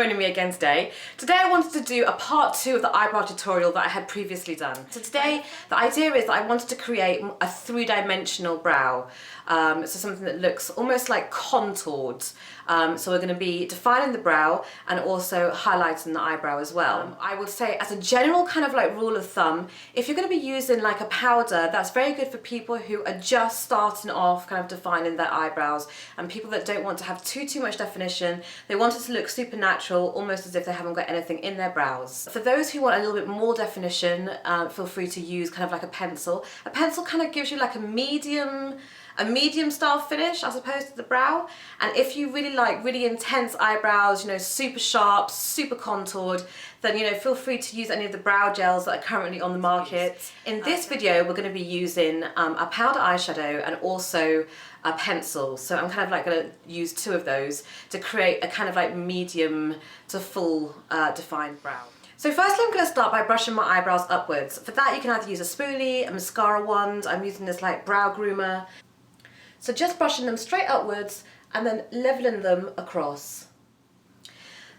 joining me again today. Today I wanted to do a part 2 of the eyebrow tutorial that I had previously done. So today the idea is that I wanted to create a 3-dimensional brow. So something that looks almost like contoured. So we're going to be defining the brow and also highlighting the eyebrow as well. I would say as a general kind of like rule of thumb, if you're going to be using like a powder, that's very good for people who are just starting off kind of defining their eyebrows and people that don't want to have too much definition. They want it to look super natural, almost as if they haven't got anything in their brows. For those who want a little bit more definition, feel free to use kind of like a pencil. A pencil kind of gives you like a medium style finish as opposed to the brow. And if you really like really intense eyebrows, you know, super sharp, super contoured, then you know, feel free to use any of the brow gels that are currently on the market. In this video we're going to be using a powder eyeshadow and also a pencil. So I'm kind of like going to use 2 of those to create a kind of like medium to full defined brow. So firstly I'm going to start by brushing my eyebrows upwards. For that you can either use a spoolie, a mascara wand. I'm using this like brow groomer. So just brushing them straight upwards and then leveling them across.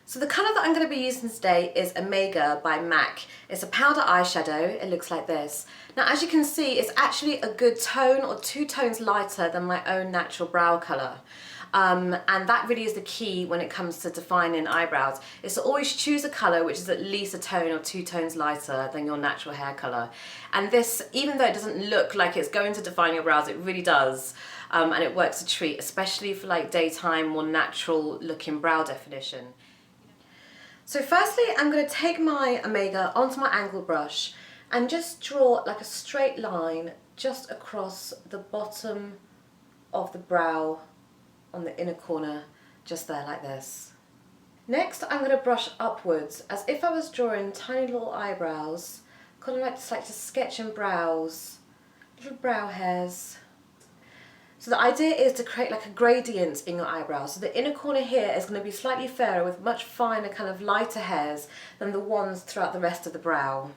So the colour that I'm going to be using today is Omega by MAC. It's a powder eyeshadow. It looks like this. Now as you can see, it's actually a good tone or 2 tones lighter than my own natural brow colour. And that really is the key when it comes to defining eyebrows, is to always choose a colour which is at least a tone or 2 tones lighter than your natural hair colour. And this, even though it doesn't look like it's going to define your brows, it really does. And it works a treat, especially for like daytime, more natural looking brow definition. So firstly, I'm going to take my Omega onto my angle brush and just draw like a straight line just across the bottom of the brow on the inner corner, just there like this. Next, I'm going to brush upwards as if I was drawing tiny little eyebrows, kind of like just sketching brows, little brow hairs. So the idea is to create like a gradient in your eyebrows. So the inner corner here is going to be slightly fairer with much finer kind of lighter hairs than the ones throughout the rest of the brow.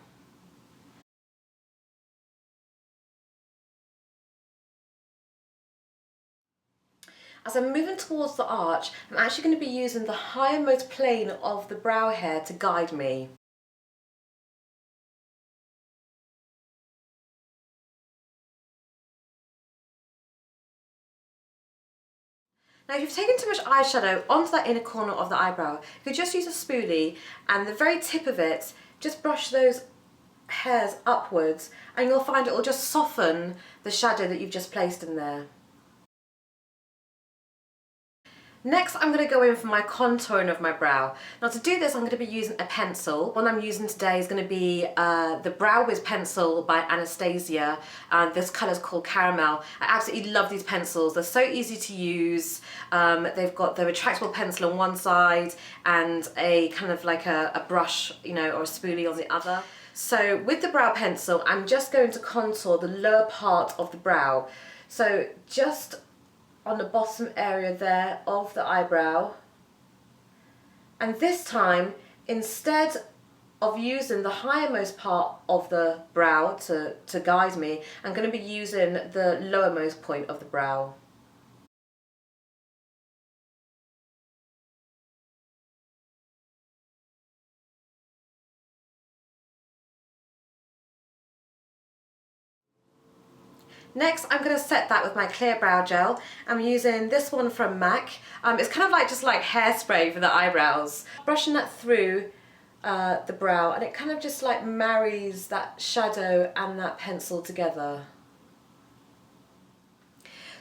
As I'm moving towards the arch, I'm actually going to be using the highermost plane of the brow hair to guide me. Now if you've taken too much eyeshadow onto that inner corner of the eyebrow, you could just use a spoolie and the very tip of it, just brush those hairs upwards and you'll find it will just soften the shadow that you've just placed in there. Next I'm going to go in for my contouring of my brow. Now to do this I'm going to be using a pencil. One I'm using today is going to be the Brow Wiz pencil by Anastasia. This colour is called Caramel. I absolutely love these pencils. They're so easy to use. They've got the retractable pencil on one side and a kind of like a brush, you know, or a spoolie on the other. So with the brow pencil I'm just going to contour the lower part of the brow. So just on the bottom area there of the eyebrow, and this time instead of using the highermost part of the brow to guide me, I'm going to be using the lowermost point of the brow. Next, I'm going to set that with my clear brow gel. I'm using this one from MAC. It's kind of like just like hairspray for the eyebrows. Brushing that through the brow, and it kind of just like marries that shadow and that pencil together.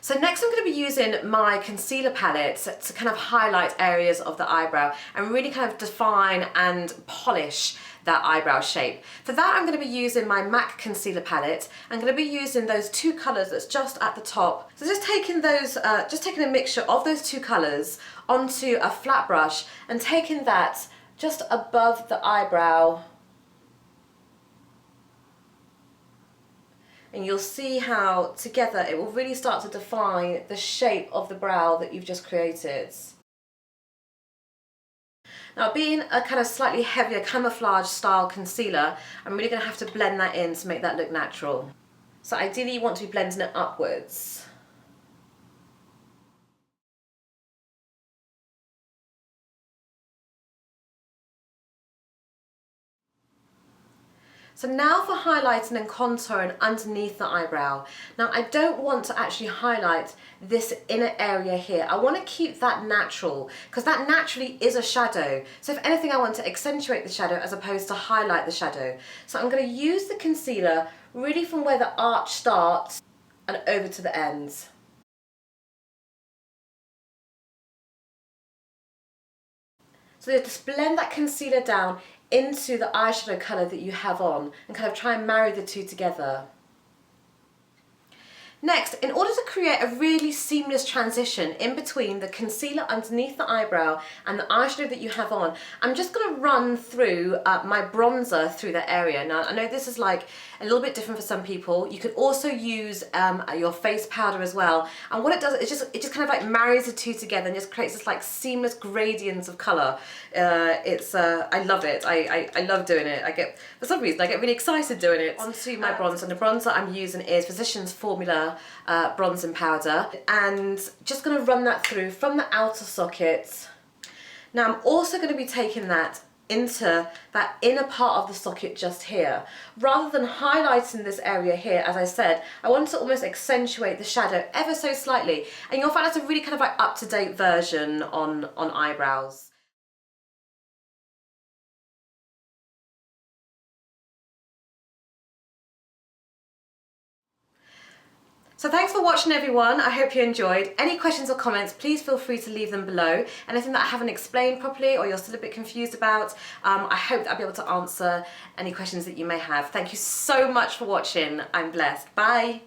So next I'm going to be using my concealer palette to kind of highlight areas of the eyebrow and really kind of define and polish that eyebrow shape. For that I'm going to be using my MAC concealer palette. I'm going to be using those 2 colours that's just at the top. So just taking a mixture of those 2 colours onto a flat brush and taking that just above the eyebrow. And you'll see how together it will really start to define the shape of the brow that you've just created. Now being a kind of slightly heavier camouflage style concealer, I'm really going to have to blend that in to make that look natural. So ideally you want to be blending it upwards. So now for highlighting and contouring underneath the eyebrow. Now I don't want to actually highlight this inner area here. I want to keep that natural because that naturally is a shadow. So if anything, I want to accentuate the shadow as opposed to highlight the shadow. So I'm going to use the concealer really from where the arch starts and over to the ends. So just blend that concealer down into the eyeshadow colour that you have on and kind of try and marry the two together. Next, in order to create a really seamless transition in between the concealer underneath the eyebrow and the eyeshadow that you have on, I'm just going to run through my bronzer through that area. Now, I know this is like a little bit different for some people. You could also use your face powder as well. And what it does is it just kind of like marries the two together and just creates this like seamless gradients of colour. I love it. I love doing it. For some reason, I get really excited doing it. Onto my bronzer, and the bronzer I'm using is Physicians Formula bronzing powder, and just going to run that through from the outer socket. Now I'm also going to be taking that into that inner part of the socket just here. Rather than highlighting this area here, as I said, I want to almost accentuate the shadow ever so slightly, and you'll find that's a really kind of like up-to-date version on eyebrows. So thanks for watching, everyone. I hope you enjoyed. Any questions or comments, please feel free to leave them below. Anything that I haven't explained properly or you're still a bit confused about, I hope that I'll be able to answer any questions that you may have. Thank you so much for watching. I'm blessed. Bye.